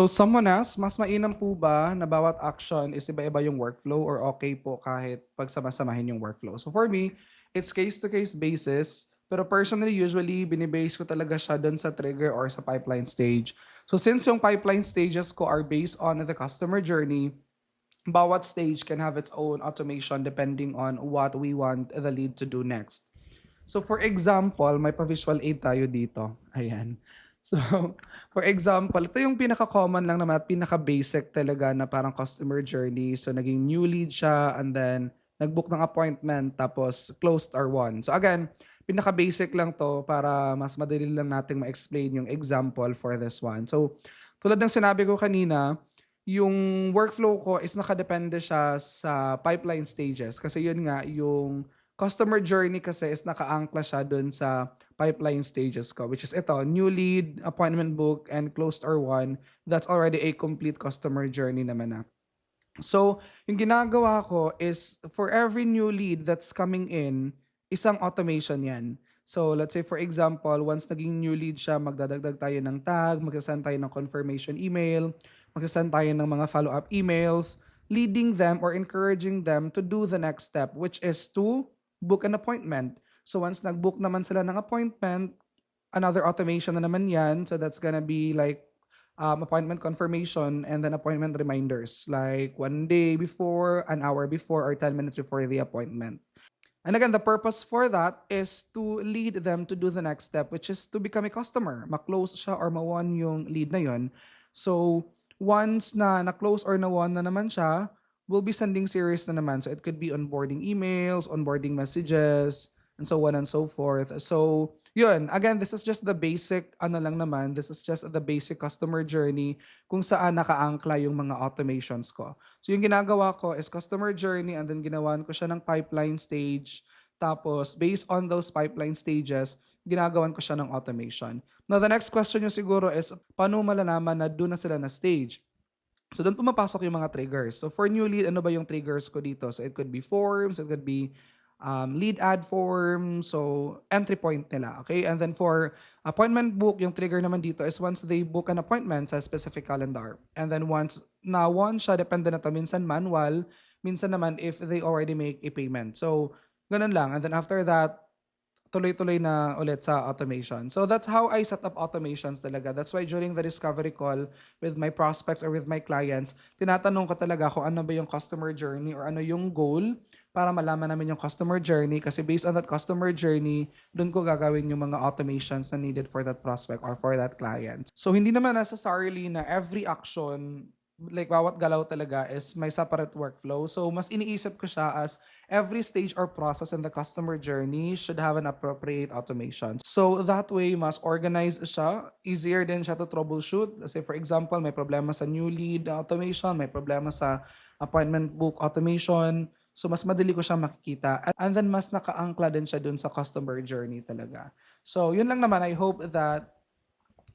So someone asks, mas mainam po ba na bawat action is iba-iba yung workflow or okay po kahit pagsama-samahin yung workflow? So for me, it's case-to-case basis. Pero personally, usually, binibase ko talaga siya doon sa trigger or sa pipeline stage. So since yung pipeline stages ko are based on the customer journey, bawat stage can have its own automation depending on what we want the lead to do next. So for example, may pa-visual aid tayo dito. Ayan. So, for example, ito yung pinaka-common lang naman at pinaka-basic talaga na parang customer journey. So, naging new lead siya and then nag-book ng appointment tapos closed or won. So, again, pinaka-basic lang to para mas madali lang nating ma-explain yung example for this one. So, tulad ng sinabi ko kanina, yung workflow ko is nakadepende siya sa pipeline stages kasi yun nga, yung customer journey kasi is nakaangkla siya dun sa pipeline stages ko, which is ito, new lead, appointment book, and closed or won. That's already a complete customer journey naman na. So, yung ginagawa ko is for every new lead that's coming in, isang automation yan. So, let's say for example, once naging new lead siya, magdadagdag tayo ng tag, magsasend tayo ng confirmation email, magsasend tayo ng mga follow-up emails, leading them or encouraging them to do the next step, which is to book an appointment. So, once nag-book naman sila ng appointment, another automation na naman yan. So, that's gonna be like appointment confirmation and then appointment reminders like 1 day before, an hour before, or 10 minutes before the appointment. And again, the purpose for that is to lead them to do the next step, which is to become a customer. Ma-close siya or ma-won yung lead na yon. So, once na na-close or na-won na naman siya, we'll be sending series na naman. So, it could be onboarding emails, onboarding messages, and so on and so forth. So, yun. Again, this is just the basic, ano lang naman, this is just the basic customer journey kung saan nakaangkla yung mga automations ko. So yung ginagawa ko is customer journey and then ginawan ko siya ng pipeline stage. Tapos based on those pipeline stages, ginagawan ko siya ng automation. Now the next question nyo siguro is, paano malalaman na doon na sila na stage? So doon pumapasok yung mga triggers. So for new lead, ano ba yung triggers ko dito? So it could be forms, it could be lead ad form, so entry point nila, okay? And then for appointment book, yung trigger naman dito is once they book an appointment sa specific calendar. And then once na-won siya, depende na to, minsan manual, minsan naman if they already make a payment. So, ganun lang. And then after that, tuloy-tuloy na ulit sa automation. So that's how I set up automations talaga. That's why during the discovery call with my prospects or with my clients, tinatanong ko talaga kung ano ba yung customer journey or ano yung goal para malaman namin yung customer journey kasi based on that customer journey, doon ko gagawin yung mga automations na needed for that prospect or for that client. So hindi naman necessarily na every action like bawat galaw talaga is may separate workflow. So mas iniisip ko siya as every stage or process in the customer journey should have an appropriate automation. So that way, mas organized siya, easier din siya to troubleshoot. Kasi for example, may problema sa new lead automation, may problema sa appointment book automation. So mas madali ko siya makikita. And then mas nakaangkla din siya dun sa customer journey talaga. So yun lang naman. I hope that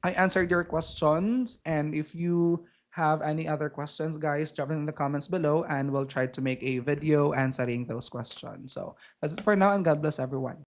I answered your questions. And if you have any other questions, guys, drop it in the comments below and we'll try to make a video answering those questions. So that's it for now and God bless everyone.